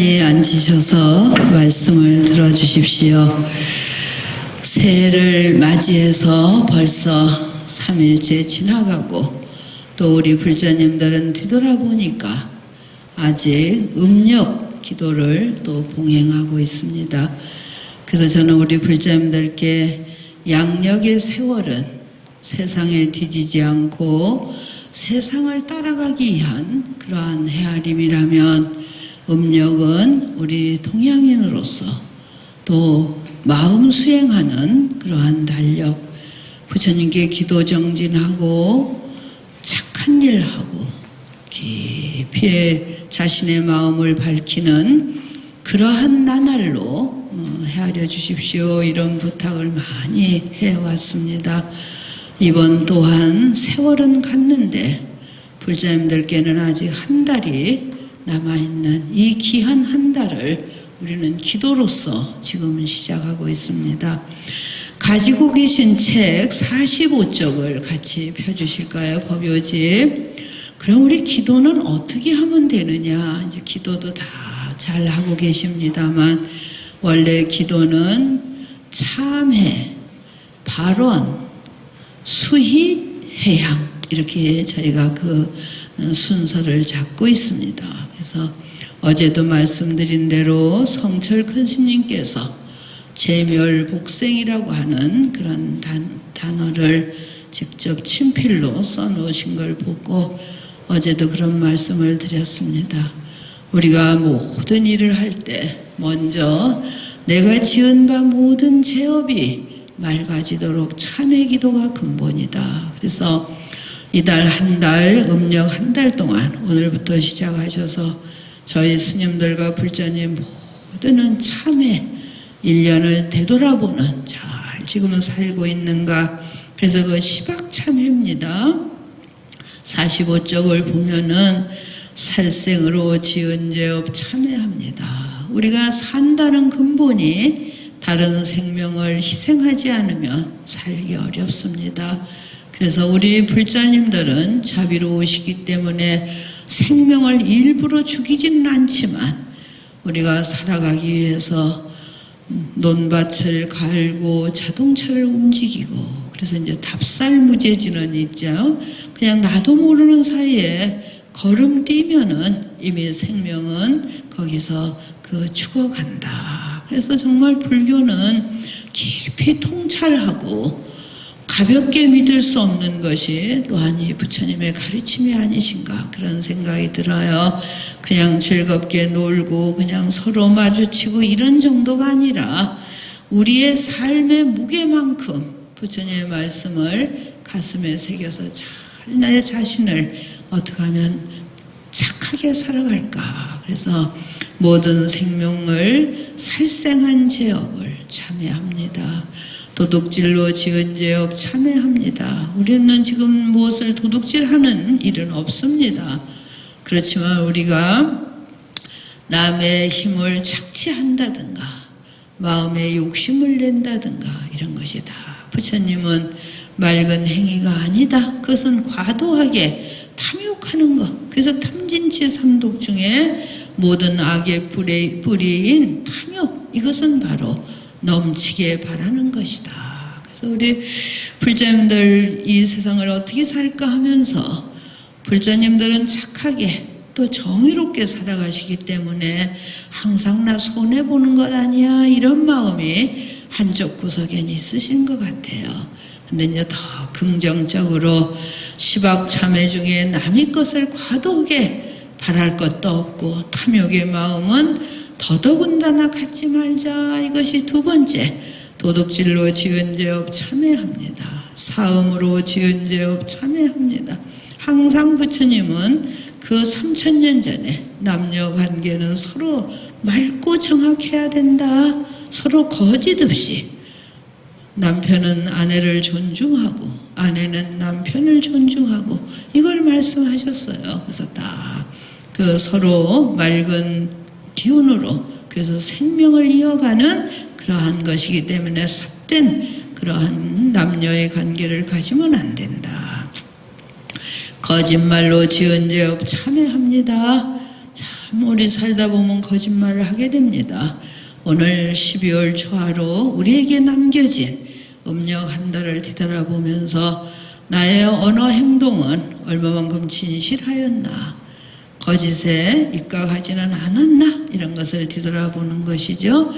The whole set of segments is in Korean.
자리에 앉으셔서 말씀을 들어주십시오. 새해를 맞이해서 벌써 3일째 지나가고 또 우리 불자님들은 뒤돌아보니까 아직 음력 기도를 또 봉행하고 있습니다. 그래서 저는 우리 불자님들께 양력의 세월은 세상에 뒤지지 않고 세상을 따라가기 위한 그러한 헤아림이라면 음력은 우리 동양인으로서 또 마음 수행하는 그러한 달력, 부처님께 기도 정진하고 착한 일하고 깊이 자신의 마음을 밝히는 그러한 나날로 헤아려 주십시오. 이런 부탁을 많이 해왔습니다. 이번 또한 세월은 갔는데 불자님들께는 아직 한 달이 남아있는 이 귀한 한 달을 우리는 기도로서 지금 시작하고 있습니다. 가지고 계신 책 45쪽을 같이 펴주실까요? 법요집. 그럼 우리 기도는 어떻게 하면 되느냐? 이제 기도도 다 잘 하고 계십니다만 원래 기도는 참회, 발언, 수희, 해양 이렇게 저희가 그 순서를 잡고 있습니다. 그래서 어제도 말씀드린 대로 성철 큰 스님께서 제멸복생이라고 하는 그런 단어를 직접 친필로 써놓으신 걸 보고 어제도 그런 말씀을 드렸습니다. 우리가 모든 일을 할 때 먼저 내가 지은 바 모든 죄업이 맑아지도록 참회 기도가 근본이다. 그래서 이달 한 달, 음력 한 달 동안 오늘부터 시작하셔서 저희 스님들과 불자님 모두는 참회 1년을 되돌아보는 잘 지금은 살고 있는가. 그래서 그 시박참회입니다. 45쪽을 보면은 살생으로 지은 죄업 참회합니다. 우리가 산다는 근본이 다른 생명을 희생하지 않으면 살기 어렵습니다. 그래서 우리 불자님들은 자비로우시기 때문에 생명을 일부러 죽이지는 않지만 우리가 살아가기 위해서 논밭을 갈고 자동차를 움직이고 그래서 이제 답살무제지는 있죠. 그냥 나도 모르는 사이에 걸음 뛰면은 이미 생명은 거기서 죽어간다. 그래서 정말 불교는 깊이 통찰하고 가볍게 믿을 수 없는 것이 또한 이 부처님의 가르침이 아니신가 그런 생각이 들어요. 그냥 즐겁게 놀고 그냥 서로 마주치고 이런 정도가 아니라 우리의 삶의 무게만큼 부처님의 말씀을 가슴에 새겨서 잘 나의 자신을 어떻게 하면 착하게 살아갈까. 그래서 모든 생명을 살생한 죄업을 참회합니다. 도둑질로 지은 죄업 참회합니다. 우리는 지금 무엇을 도둑질하는 일은 없습니다. 그렇지만 우리가 남의 힘을 착취한다든가 마음에 욕심을 낸다든가 이런 것이 다 부처님은 맑은 행위가 아니다. 그것은 과도하게 탐욕하는 것. 그래서 탐진치 삼독 중에 모든 악의 뿌리인 탐욕, 이것은 바로 넘치게 바라는 것이다. 그래서 우리 불자님들 이 세상을 어떻게 살까 하면서 불자님들은 착하게 또 정의롭게 살아가시기 때문에 항상 나 손해보는 것 아니야 이런 마음이 한쪽 구석엔 있으신 것 같아요. 근데 이제 더 긍정적으로 시박참회 중에 남의 것을 과도하게 바랄 것도 없고 탐욕의 마음은 더더군다나 갖지 말자. 이것이 두 번째. 도둑질로 지은 죄업 참회합니다. 사음으로 지은 죄업 참회합니다. 항상 부처님은 그 3000년 전에 남녀관계는 서로 맑고 정확해야 된다. 서로 거짓 없이 남편은 아내를 존중하고 아내는 남편을 존중하고 이걸 말씀하셨어요. 그래서 딱 그 서로 맑은 기운으로 그래서 생명을 이어가는 그러한 것이기 때문에 삿된 그러한 남녀의 관계를 가지면 안 된다. 거짓말로 지은 죄업 참회합니다. 참 우리 살다 보면 거짓말을 하게 됩니다. 오늘 12월 초하루 우리에게 남겨진 음력 한 달을 뒤돌아보면서 나의 언어 행동은 얼마만큼 진실하였나, 거짓에 입각하지는 않았나, 이런 것을 뒤돌아보는 것이죠.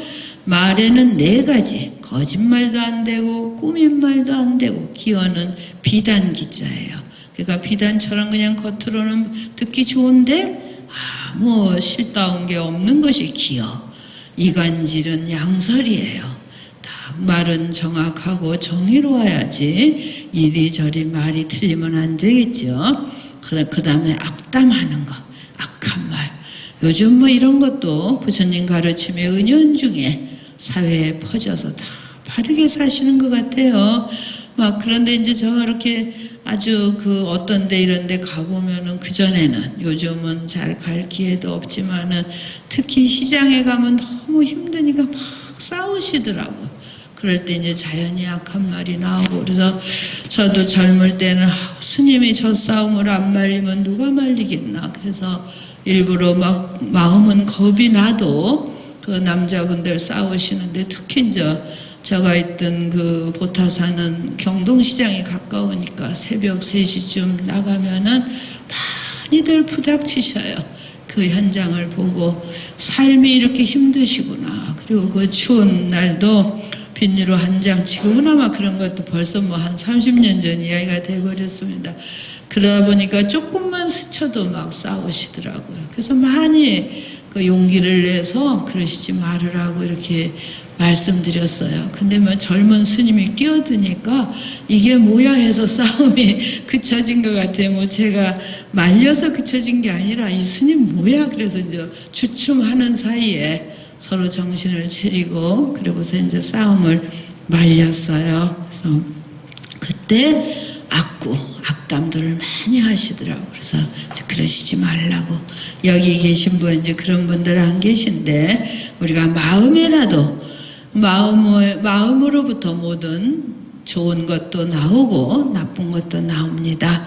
말에는 4가지, 거짓말도 안 되고 꾸민 말도 안 되고, 기어는 비단기자예요. 그러니까 비단처럼 그냥 겉으로는 듣기 좋은데 아무 실다운 게 없는 것이 기어. 이간질은 양설이에요. 딱 말은 정확하고 정의로워야지 이리저리 말이 틀리면 안 되겠죠. 그 다음에 악담하는 거, 악한 말. 요즘 뭐 이런 것도 부처님 가르침의 은연중에 사회에 퍼져서 다 바르게 사시는 것 같아요. 막 그런데 이제 저렇게 아주 그 어떤 데 이런 데 가보면은, 그전에는, 요즘은 잘 갈 기회도 없지만은 특히 시장에 가면 너무 힘드니까 막 싸우시더라고요. 그럴 때 이제 자연히 악한 말이 나오고, 그래서 저도 젊을 때는 스님이 저 싸움을 안 말리면 누가 말리겠나. 그래서 일부러 막 마음은 겁이 나도 그 남자분들 싸우시는데, 특히 이제 제가 있던 그 보타사는 경동시장이 가까우니까 새벽 3시쯤 나가면은 많이들 부닥치셔요. 그 현장을 보고 삶이 이렇게 힘드시구나. 그리고 그 추운 날도 비닐로 한 장 치고, 그나마 그런 것도 벌써 뭐 한 30년 전 이야기가 돼버렸습니다. 그러다 보니까 조금만 스쳐도 막 싸우시더라고요. 그래서 많이 그 용기를 내서 그러시지 말으라고 이렇게 말씀드렸어요. 근데 뭐 젊은 스님이 끼어드니까 이게 뭐야 해서 싸움이 그쳐진 것 같아요. 뭐 제가 말려서 그쳐진 게 아니라 이 스님 뭐야, 그래서 이제 주춤하는 사이에 서로 정신을 차리고 그러고서 이제 싸움을 말렸어요. 그래서 그때 악담들을 많이 하시더라고요. 그래서 그러시지 말라고. 여기 계신 분 이제 그런 분들 안 계신데, 우리가 마음으로부터 모든 좋은 것도 나오고 나쁜 것도 나옵니다.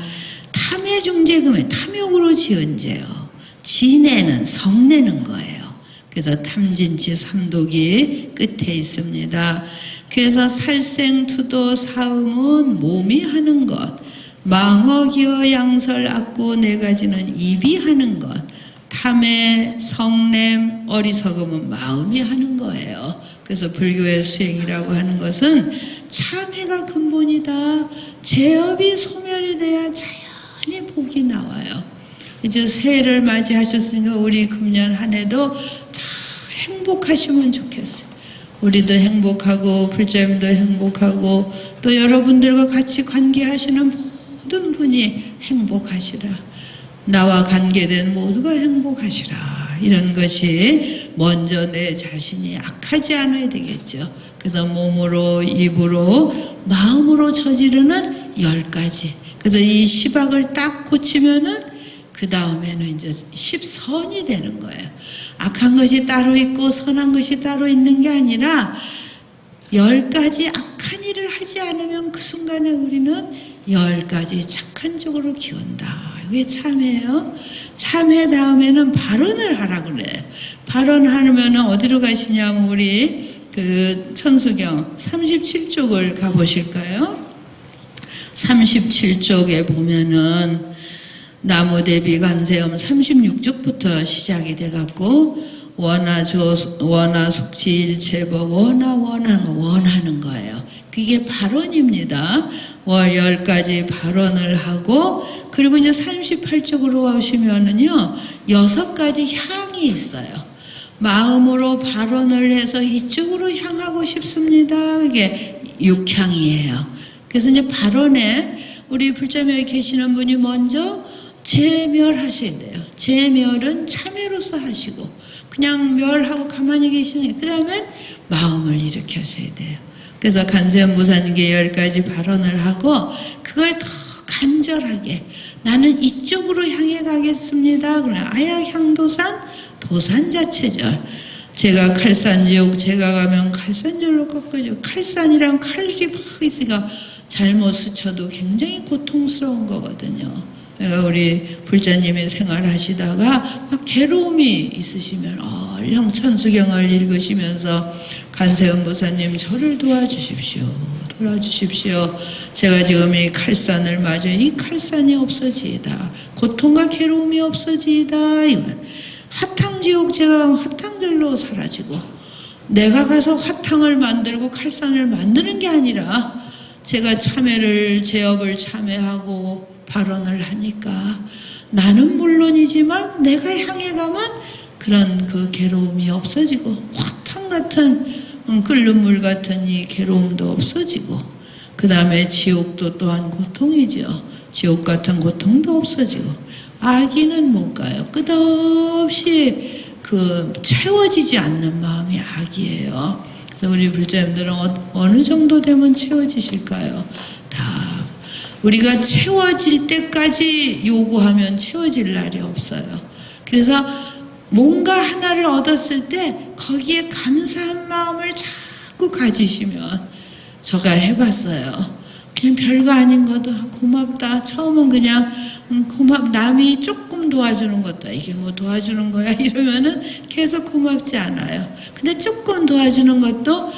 탐의 중재금에 탐욕으로 지은 죄요. 진해는 성내는 거예요. 그래서 탐진치 삼독이 끝에 있습니다. 그래서 살생투도 사음은 몸이 하는 것, 망허기어 양설 악구 4가지는 입이 하는 것, 탐의 성냄 어리석음은 마음이 하는 거예요. 그래서 불교의 수행이라고 하는 것은 참회가 근본이다. 제업이 소멸이 돼야 자연히 복이 나와요. 이제 새해를 맞이하셨으니까 우리 금년 한 해도 다 행복하시면 좋겠어요. 우리도 행복하고 불자님도 행복하고 또 여러분들과 같이 관계하시는 모든 분이 행복하시라. 나와 관계된 모두가 행복하시라. 이런 것이 먼저 내 자신이 악하지 않아야 되겠죠. 그래서 몸으로, 입으로, 마음으로 저지르는 10가지. 그래서 이 10악을 딱 고치면은 그 다음에는 이제 10선이 되는 거예요. 악한 것이 따로 있고 선한 것이 따로 있는 게 아니라 10가지 악한 일을 하지 않으면 그 순간에 우리는 10가지 착한 쪽으로 기운다. 이게 참회예요. 참회 다음에는 발언을 하라 그래요. 발언하면 어디로 가시냐면 우리 그 천수경 37쪽을 가보실까요? 37쪽에 보면은 나무대비 간세음 36쪽부터 시작이 돼갖고 원하 속지일체법 원하는 거예요. 그게 발언입니다. 10가지 발언을 하고, 그리고 이제 38쪽으로 오시면은요 6가지 향이 있어요. 마음으로 발언을 해서 이쪽으로 향하고 싶습니다. 그게 6향이에요. 그래서 이제 발언에 우리 불자묘에 계시는 분이 먼저 제멸하셔야 돼요. 제멸은 참회로서 하시고, 그냥 멸하고 가만히 계시는 게, 그 다음에 마음을 일으켜셔야 돼요. 그래서 간세음보살님께 10가지 발언을 하고 그걸 더 간절하게 나는 이쪽으로 향해 가겠습니다. 그래 아야향도산 도산자체절. 제가 칼산지옥 제가 가면 칼산절로 꺾어져. 칼산이랑 칼이 막 있으니까 잘못 스쳐도 굉장히 고통스러운 거거든요. 그러니까 우리 불자님이 생활하시다가 막 괴로움이 있으시면 얼른 천수경을 읽으시면서 간세음 보사님 저를 도와주십시오. 도와주십시오. 제가 지금 이 칼산을 맞아 이 칼산이 없어지이다. 고통과 괴로움이 없어지이다. 이건 화탕지옥 제가 화탕들로 사라지고 내가 가서 화탕을 만들고 칼산을 만드는 게 아니라 제가 참회를 제업을 참회하고 발언을 하니까 나는 물론이지만 내가 향해 가면 그런 그 괴로움이 없어지고 화탕 같은 끓는 물 같은 이 괴로움도 없어지고 그 다음에 지옥도 또한 고통이죠. 지옥 같은 고통도 없어지고 악의는 뭔가요? 끝없이 그 채워지지 않는 마음이 악이에요. 그래서 우리 불자님들은 어느 정도 되면 채워지실까요? 다 우리가 채워질 때까지 요구하면 채워질 날이 없어요. 그래서 뭔가 하나를 얻었을 때 거기에 감사한 마음을 자꾸 가지시면 제가 해봤어요. 그냥 별거 아닌 것도 고맙다. 처음은 그냥 남이 조금 도와주는 것도 이게 뭐 도와주는 거야 이러면은 계속 고맙지 않아요. 근데 조금 도와주는 것도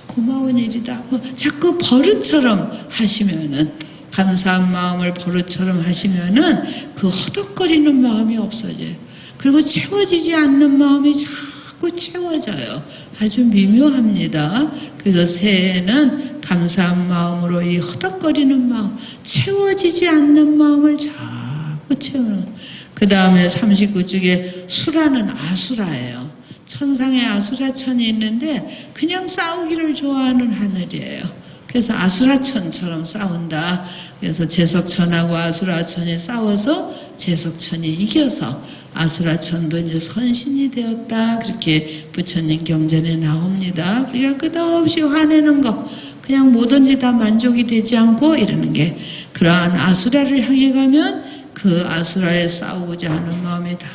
고마운 일이다. 자꾸 버릇처럼 하시면은 감사한 마음을 버릇처럼 하시면은 그 허덕거리는 마음이 없어져요. 그리고 채워지지 않는 마음이 자꾸 채워져요. 아주 미묘합니다. 그래서 새해에는 감사한 마음으로 이 허덕거리는 마음, 채워지지 않는 마음을 자꾸 채우는. 그 다음에 39쪽에 수라는 아수라예요. 천상에 아수라천이 있는데 그냥 싸우기를 좋아하는 하늘이에요. 그래서 아수라천처럼 싸운다. 그래서 제석천하고 아수라천이 싸워서 제석천이 이겨서 아수라천도 이제 선신이 되었다. 그렇게 부처님 경전에 나옵니다. 우리가 끝없이 화내는 거, 그냥 뭐든지 다 만족이 되지 않고 이러는 게 그러한 아수라를 향해 가면 그 아수라에 싸우고자 하는 마음이 다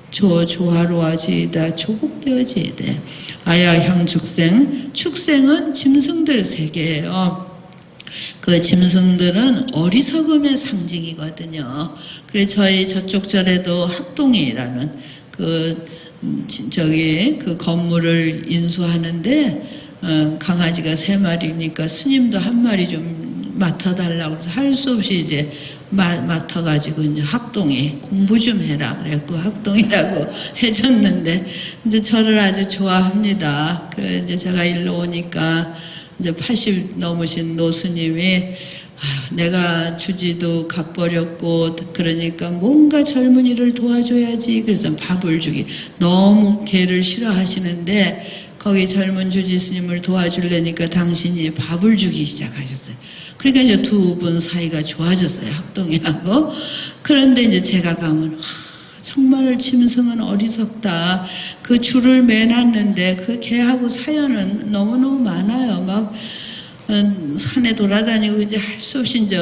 조화로워지이다. 조국되어지이다. 아야향 축생은 짐승들 세계예요. 그 짐승들은 어리석음의 상징이거든요. 그래서 저희 저쪽 절에도 학동이라는 그 건물을 인수하는데 강아지가 3마리니까 스님도 1마리 좀 맡아달라고 해서 할 수 없이 이제 맡아가지고 이제 학동이 공부 좀 해라 그랬고 학동이라고 해줬는데 이제 저를 아주 좋아합니다. 그래 이제 제가 일로 오니까 이제 80 넘으신 노스님이 내가 주지도 갚버렸고 그러니까 뭔가 젊은이를 도와줘야지. 그래서 밥을 주기 너무 개를 싫어하시는데 거기 젊은 주지 스님을 도와주려니까 당신이 밥을 주기 시작하셨어요. 그러니까 이제 두 분 사이가 좋아졌어요. 학동이하고. 그런데 이제 제가 가면 정말 짐승은 어리석다. 그 줄을 매놨는데 그 개하고 사연은 너무너무 많아요. 막 산에 돌아다니고 이제 할 수 없이 이제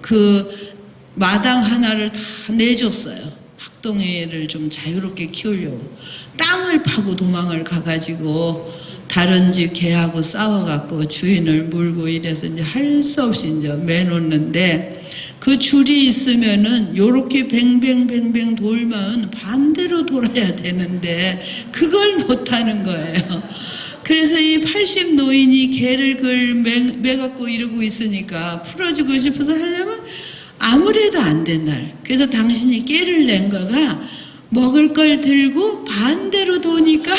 그 마당 하나를 다 내줬어요. 학동이를 좀 자유롭게 키우려고. 땅을 파고 도망을 가가지고 다른 집 개하고 싸워갖고 주인을 물고 이래서 이제 할 수 없이 이제 매놓는데 그 줄이 있으면은 요렇게 뱅뱅뱅뱅 돌면 반대로 돌아야 되는데 그걸 못하는 거예요. 그래서 이 80 노인이 개를 매갖고 이러고 있으니까 풀어주고 싶어서 하려면 아무래도 안 된 날. 그래서 당신이 깨를 낸 거가 먹을 걸 들고 반대로 도니까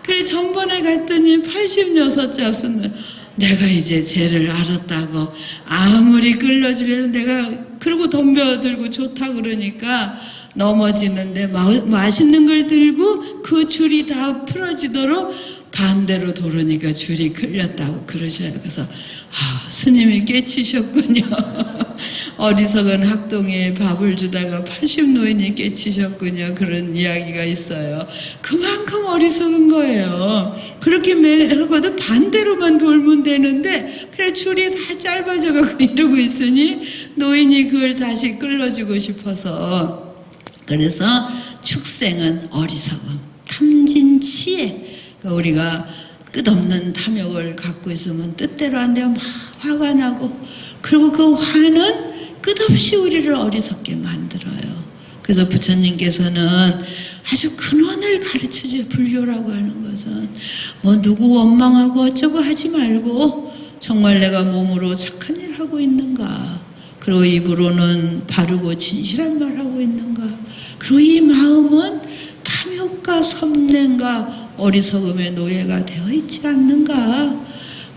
그래 전번에 갔더니 86잡수는 내가 이제 쟤를 알았다고 아무리 끌어주려서 내가 그러고 덤벼들고 좋다 그러니까 넘어지는데 맛있는 걸 들고 그 줄이 다 풀어지도록 반대로 돌으니까 줄이 끌렸다고 그러셔요. 그래서 스님이 깨치셨군요. 어리석은 학동에 밥을 주다가 80 노인이 깨치셨군요. 그런 이야기가 있어요. 그만큼 어리석은 거예요. 그렇게 하거든 반대로만 돌면 되는데 그래 줄이 다 짧아져가고 이러고 있으니 노인이 그걸 다시 끌어주고 싶어서. 그래서 축생은 어리석음, 탐진치에. 그러니까 우리가 끝없는 탐욕을 갖고 있으면 뜻대로 안 되면 막 화가 나고, 그리고 그 화는 끝없이 우리를 어리석게 만들어요. 그래서 부처님께서는 아주 근원을 가르쳐줘요. 불교라고 하는 것은 뭐 누구 원망하고 어쩌고 하지 말고 정말 내가 몸으로 착한 일 하고 있는가, 그리고 입으로는 바르고 진실한 말 하고 있는가, 그리고 이 마음은 탐욕과 섬냄과 어리석음의 노예가 되어 있지 않는가.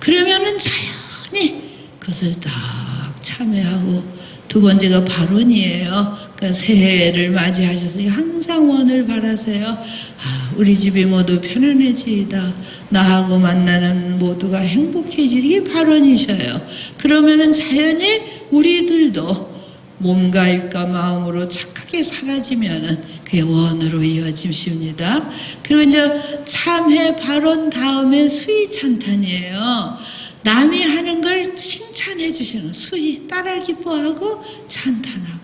그러면은 자연히 그것을 딱 참회하고, 두 번째가 발원이에요. 그러니까 새해를 맞이하셔서 항상 원을 바라세요. 우리 집이 모두 편안해지이다. 나하고 만나는 모두가 행복해지이다. 이게 발원이셔요. 그러면은 자연히 우리들도 몸과 입과 마음으로 착하게 사라지면은 그게 원으로 이어집니다. 그리고 이제 참회 발원 다음에 수의 찬탄이에요. 남이 하는 걸 칭찬해 주시는 수의, 따라 기뻐하고 찬탄하고.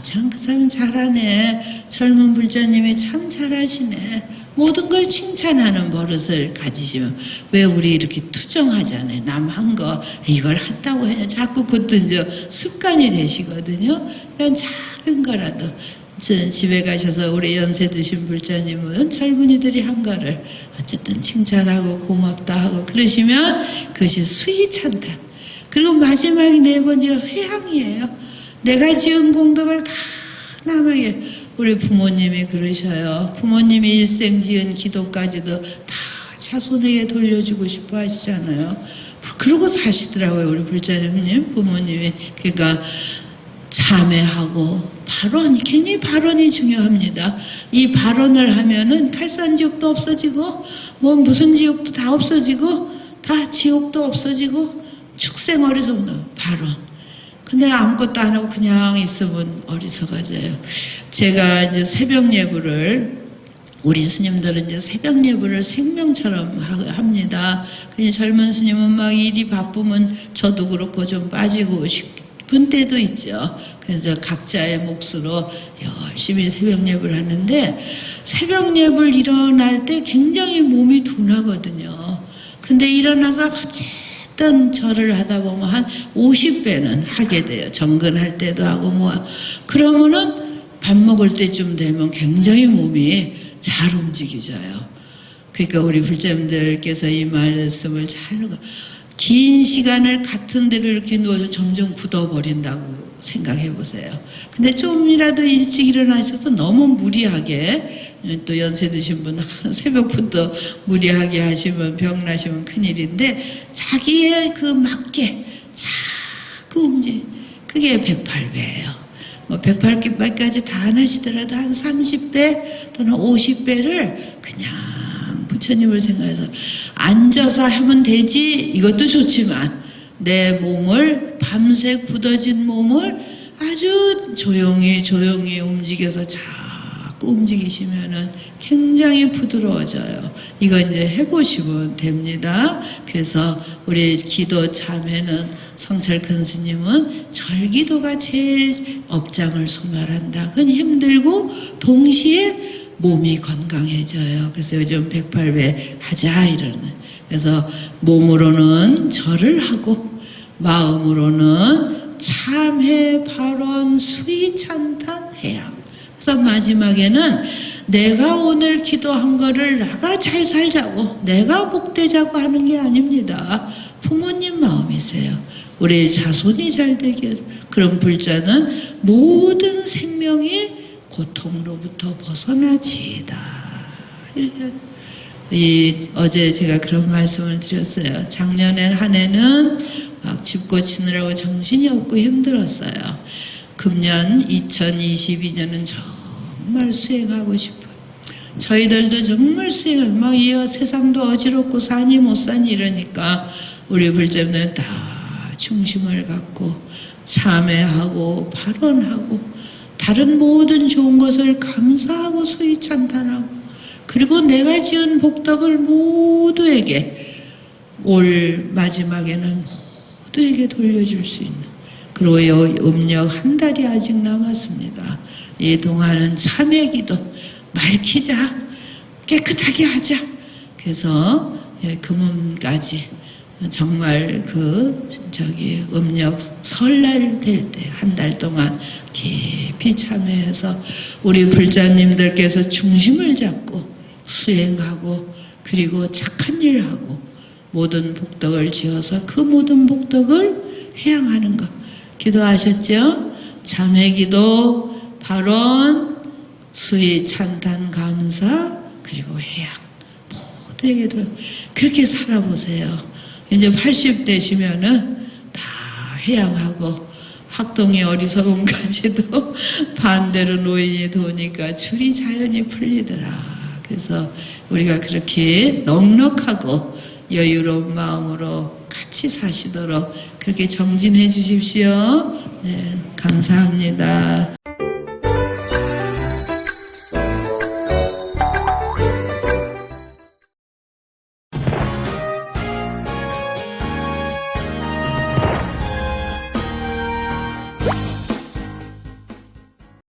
참 그 사람 잘하네. 젊은 불자님이 참 잘하시네. 모든 걸 칭찬하는 버릇을 가지시면, 왜 우리 이렇게 투정하잖아요. 남 한 거 이걸 했다고 해요. 자꾸 그것도 이제 습관이 되시거든요. 그러니까 작은 거라도, 집에 가셔서 우리 연세 드신 불자님은 젊은이들이 한 거를 어쨌든 칭찬하고 고맙다 하고 그러시면 그것이 수의 찬탄. 그리고 마지막 네 번째가 회향이에요. 내가 지은 공덕을 다 남에게. 우리 부모님이 그러셔요. 부모님이 일생 지은 기도까지도 다 자손에게 돌려주고 싶어 하시잖아요. 그러고 사시더라고요, 우리 불자님 부모님이. 그러니까 참회하고 발언, 굉장히 발언이 중요합니다. 이 발언을 하면은 칼산지옥도 없어지고 뭐 무슨 지옥도 다 없어지고 다 지옥도 없어지고 축생 어리석는 발언. 근데 아무것도 안 하고 그냥 있으면 어리석어져요. 제가 이제 새벽 예불을, 우리 스님들은 이제 새벽 예불을 생명처럼 합니다. 그냥 젊은 스님은 막 일이 바쁘면 저도 그렇고 좀 빠지고 싶은 때도 있죠. 그래서 각자의 몫으로 열심히 새벽 예불을 하는데, 새벽 예불 일어날 때 굉장히 몸이 둔하거든요. 근데 일어나서 어쨌든 절을 하다 보면 한 50배는 하게 돼요. 정근할 때도 하고 뭐. 그러면은 밥 먹을 때쯤 되면 굉장히 몸이 잘 움직이져요. 그러니까 우리 불자님들께서 이 말씀을 잘, 긴 시간을 같은 데로 이렇게 누워서 점점 굳어버린다고 생각해 보세요. 근데 좀이라도 일찍 일어나셔서 너무 무리하게, 또 연세 드신 분 새벽부터 무리하게 하시면 병 나시면 큰일인데, 자기의 그 맞게 자꾸 그게 108배예요. 뭐 108배까지 다 안 하시더라도 한 30배 또는 50배를 그냥 부처님을 생각해서 앉아서 하면 되지, 이것도 좋지만 내 몸을, 밤새 굳어진 몸을 아주 조용히 움직여서 자꾸 움직이시면은 굉장히 부드러워져요. 이거 이제 해보시면 됩니다. 그래서 우리 기도 참회는 성철 큰 스님은 절기도가 제일 업장을 소멸한다. 그건 힘들고 동시에 몸이 건강해져요. 그래서 요즘 108배 하자 이러는. 그래서 몸으로는 절을 하고 마음으로는 참회, 발언, 수의, 찬탄 해야. 그래서 마지막에는 내가 오늘 기도한 거를 나가 잘 살자고, 내가 복되자고 하는 게 아닙니다. 부모님 마음이세요. 우리 자손이 잘 되게 해서. 그런 불자는 모든 생명이 고통으로부터 벗어나지이다. 어제 제가 그런 말씀을 드렸어요. 작년에 한 해는 막 집 고치느라고 정신이 없고 힘들었어요. 금년 2022년은 정말 수행하고 싶어요. 저희들도 정말 수행을 막 세상도 어지럽고 사니 못 사니 이러니까 우리 불자들은 다 중심을 갖고 참회하고 발언하고 다른 모든 좋은 것을 감사하고 수의 찬탄하고, 그리고 내가 지은 복덕을 모두에게 올 마지막에는 모두에게 돌려줄 수 있는, 그리고 음력 한 달이 아직 남았습니다. 이 동안은 참회기도 밝히자, 깨끗하게 하자. 그래서 금음까지 정말 음력 설날 될 때 한 달 동안 깊이 참여해서 우리 불자님들께서 중심을 잡고 수행하고 그리고 착한 일을 하고 모든 복덕을 지어서 그 모든 복덕을 회양하는 것. 기도하셨죠? 참회기도, 발언, 수의 찬탄 감사, 그리고 회양. 모두에게도 그렇게 살아보세요. 이제 80 되시면은 다 회양하고 학동의 어리석음까지도 반대로 노인이 도니까 줄이 자연히 풀리더라. 그래서 우리가 그렇게 넉넉하고 여유로운 마음으로 같이 사시도록 그렇게 정진해 주십시오. 네, 감사합니다.